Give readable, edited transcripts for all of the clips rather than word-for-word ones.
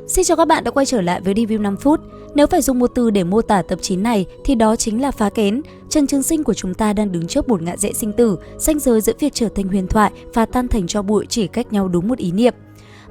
Xin chào các bạn đã quay trở lại với review 5 phút. Nếu phải dùng một từ để mô tả tập 9 này thì đó chính là phá kén. Trần Trường Sinh của chúng ta đang đứng trước một ngã rẽ sinh tử, ranh giới giữa việc trở thành huyền thoại và tan thành tro bụi chỉ cách nhau đúng một ý niệm.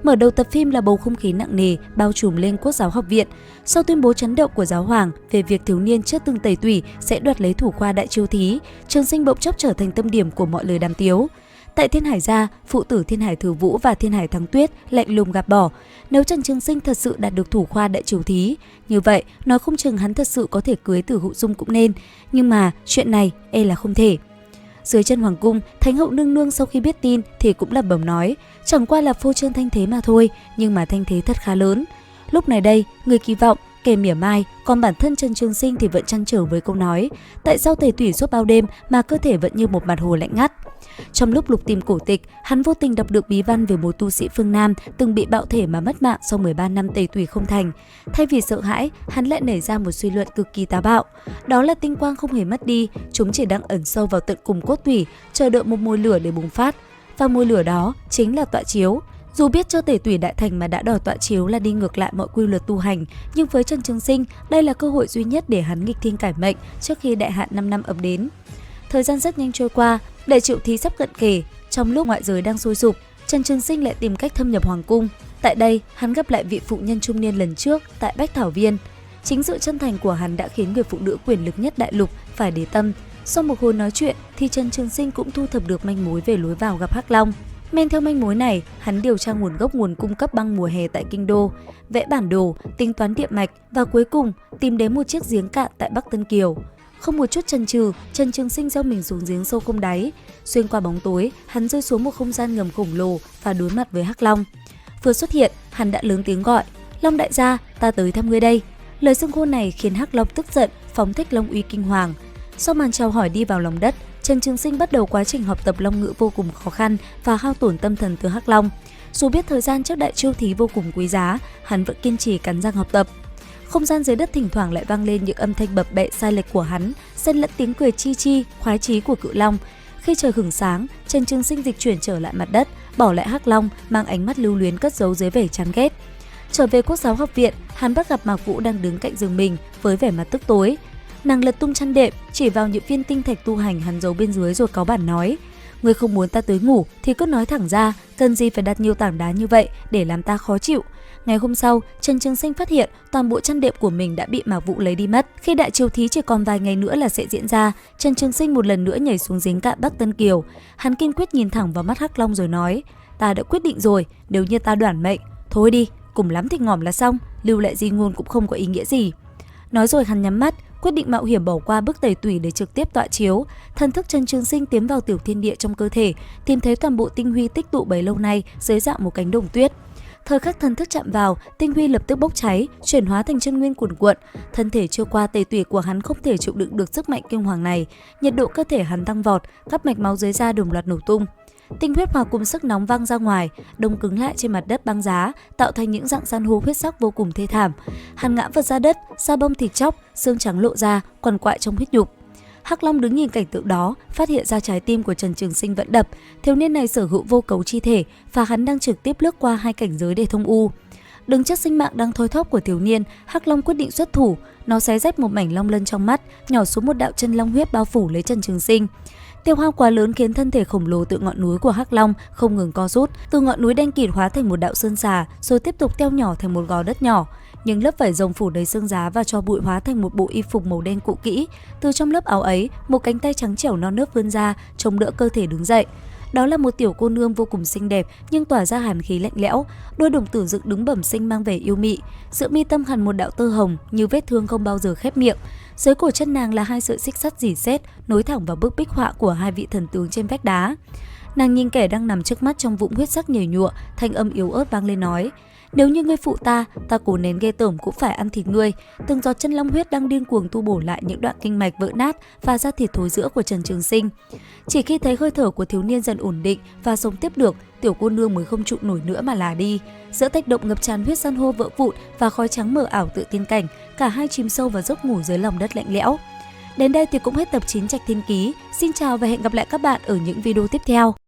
Mở đầu tập phim là bầu không khí nặng nề bao trùm lên Quốc giáo học viện. Sau tuyên bố chấn động của giáo hoàng về việc thiếu niên chưa từng tẩy tủy sẽ đoạt lấy thủ khoa đại chiêu thí, Trường Sinh bỗng chốc trở thành tâm điểm của mọi lời đàm tiếu. Tại Thiên Hải gia, phụ tử Thiên Hải Thừa Vũ và Thiên Hải Thắng Tuyết lạnh lùng gạt bỏ. Nếu Trần Trường Sinh thật sự đạt được thủ khoa đại chiêu thí, như vậy nói không chừng hắn thật sự có thể cưới Từ Hữu Dung cũng nên. Nhưng mà chuyện này e là không thể. Dưới chân hoàng cung, Thánh hậu nương nương sau khi biết tin thì cũng lẩm bẩm nói, chẳng qua là phô trương thanh thế mà thôi, nhưng mà thanh thế thật khá lớn. Lúc này đây, người kỳ vọng, kẻ mỉa mai, còn bản thân Trần Trường Sinh thì vẫn trăn trở với câu nói, tại sao tẩy tủy suốt bao đêm mà cơ thể vẫn như một mặt hồ lạnh ngắt. Trong lúc lục tìm cổ tịch, hắn vô tình đọc được bí văn về một tu sĩ phương Nam từng bị bạo thể mà mất mạng sau 13 năm tẩy tủy không thành. Thay vì sợ hãi, hắn lại nảy ra một suy luận cực kỳ táo bạo. Đó là tinh quang không hề mất đi, chúng chỉ đang ẩn sâu vào tận cùng cốt tủy, chờ đợi một mồi lửa để bùng phát. Và mồi lửa đó chính là tọa chiếu. Dù biết cho tẩy tủy đại thành mà đã đòi tọa chiếu là đi ngược lại mọi quy luật tu hành, nhưng với Trần Trường Sinh, đây là cơ hội duy nhất để hắn nghịch thiên cải mệnh trước khi đại hạn 5 năm ập đến. Thời gian rất nhanh trôi qua, đại triệu thí sắp cận kề. Trong lúc ngoại giới đang sôi sục, Trần Trường Sinh lại tìm cách thâm nhập hoàng cung. Tại đây, hắn gặp lại vị phụ nhân trung niên lần trước tại Bách Thảo Viên. Chính sự chân thành của hắn đã khiến người phụ nữ quyền lực nhất đại lục phải để tâm. Sau một hồi nói chuyện thì Trần Trường Sinh cũng thu thập được manh mối về lối vào gặp Hắc Long. Men theo manh mối này, hắn điều tra nguồn gốc nguồn cung cấp băng mùa hè tại kinh đô, vẽ bản đồ, tính toán địa mạch và cuối cùng tìm đến một chiếc giếng cạn tại Bắc Tân Kiều. Không một chút chần chừ, Trần Trường Sinh gieo mình xuống giếng sâu không đáy. Xuyên qua bóng tối, hắn rơi xuống một không gian ngầm khổng lồ và đối mặt với Hắc Long. Vừa xuất hiện, hắn đã lớn tiếng gọi, "Long đại gia, ta tới thăm ngươi đây." Lời xưng hô này khiến Hắc Long tức giận, phóng thích long uy kinh hoàng. Sau màn chào hỏi đi vào lòng đất, Trần Trường Sinh bắt đầu quá trình học tập long ngữ vô cùng khó khăn và hao tổn tâm thần từ Hắc Long. Dù biết thời gian trước đại chiêu thí vô cùng quý giá, hắn vẫn kiên trì cắn răng học tập. Không gian dưới đất thỉnh thoảng lại vang lên những âm thanh bập bẹ sai lệch của hắn, xen lẫn tiếng cười chi chi, khoái chí của cự long. Khi trời hửng sáng, Trần Trường Sinh dịch chuyển trở lại mặt đất, bỏ lại Hắc Long, mang ánh mắt lưu luyến cất giấu dưới vẻ chán ghét. Trở về Quốc giáo học viện, hắn bắt gặp Mạc Vũ đang đứng cạnh giường mình với vẻ mặt tức tối. Nàng lật tung chăn đệm, chỉ vào những viên tinh thạch tu hành hắn giấu bên dưới rồi cáu bản nói, "Ngươi không muốn ta tới ngủ thì cứ nói thẳng ra, cần gì phải đặt nhiều tảng đá như vậy để làm ta khó chịu." Ngày hôm sau, Trần Trường Sinh phát hiện toàn bộ chăn đệm của mình đã bị Mạc Vũ lấy đi mất. Khi đại chiêu thí chỉ còn vài ngày nữa là sẽ diễn ra, Trần Trường Sinh một lần nữa nhảy xuống giếng cạn Bắc Tân Kiều. Hắn kiên quyết nhìn thẳng vào mắt Hắc Long rồi nói, "Ta đã quyết định rồi, nếu như ta đoản mệnh, thôi đi, cùng lắm thì ngỏm là xong, lưu lại di ngôn cũng không có ý nghĩa gì." Nói rồi hắn nhắm mắt, quyết định mạo hiểm bỏ qua bước tẩy tủy để trực tiếp tọa chiếu. Thần thức Trần Trường Sinh tiến vào tiểu thiên địa trong cơ thể, tìm thấy toàn bộ tinh huy tích tụ bấy lâu nay dưới dạng một cánh đồng tuyết. Thời khắc thần thức chạm vào, tinh huy lập tức bốc cháy, chuyển hóa thành chân nguyên cuồn cuộn. Thân thể chưa qua tẩy tủy của hắn không thể chịu đựng được sức mạnh kinh hoàng này, nhiệt độ cơ thể hắn tăng vọt, các mạch máu dưới da đồng loạt nổ tung. Tinh huyết hòa cùng sức nóng văng ra ngoài, đông cứng lại trên mặt đất băng giá, tạo thành những dạng san hô huyết sắc vô cùng thê thảm. Hắn ngã vật ra đất, da bông thịt chóc, xương trắng lộ ra, quằn quại trong huyết nhục. Hắc Long đứng nhìn cảnh tượng đó, phát hiện ra trái tim của Trần Trường Sinh vẫn đập. Thiếu niên này sở hữu vô cấu chi thể và hắn đang trực tiếp lướt qua hai cảnh giới để thông u. Đứng trước sinh mạng đang thoi thóp của thiếu niên, Hắc Long quyết định xuất thủ. Nó xé rách một mảnh long lân trong mắt, nhỏ xuống một đạo chân long huyết bao phủ lấy Trần Trường Sinh. Tiêu hao quá lớn khiến thân thể khổng lồ từ ngọn núi của Hắc Long không ngừng co rút, từ ngọn núi đen kịt hóa thành một đạo sơn xà, rồi tiếp tục teo nhỏ thành một gò đất nhỏ. Những lớp vải rồng phủ đầy xương giá và cho bụi hóa thành một bộ y phục màu đen cũ kỹ. Từ trong lớp áo ấy, một cánh tay trắng trẻo non nớt vươn ra, chống đỡ cơ thể đứng dậy. Đó là một tiểu cô nương vô cùng xinh đẹp nhưng tỏa ra hàn khí lạnh lẽo, đôi đồng tử dựng đứng bẩm sinh mang vẻ yêu mị. Giữa mi tâm hằn một đạo tơ hồng như vết thương không bao giờ khép miệng. Dưới cổ chân nàng là hai sợi xích sắt rỉ sét nối thẳng vào bức bích họa của hai vị thần tướng trên vách đá. Nàng nhìn kẻ đang nằm trước mắt trong vũng huyết sắc nhầy nhụa, thanh âm yếu ớt vang lên nói, "Nếu như ngươi phụ ta, ta cố nén ghê tởm cũng phải ăn thịt ngươi." Từng giọt chân long huyết đang điên cuồng tu bổ lại những đoạn kinh mạch vỡ nát và da thịt thối rữa của Trần Trường Sinh. Chỉ khi thấy hơi thở của thiếu niên dần ổn định và sống tiếp được, tiểu cô nương mới không trụ nổi nữa mà là đi. Giữa thạch động ngập tràn huyết san hô vỡ vụn và khói trắng mờ ảo tự tiên cảnh, cả hai chìm sâu vào giấc ngủ dưới lòng đất lạnh lẽo. Đến đây thì cũng hết tập 9 Trạch Thiên Ký. Xin chào và hẹn gặp lại các bạn ở những video tiếp theo.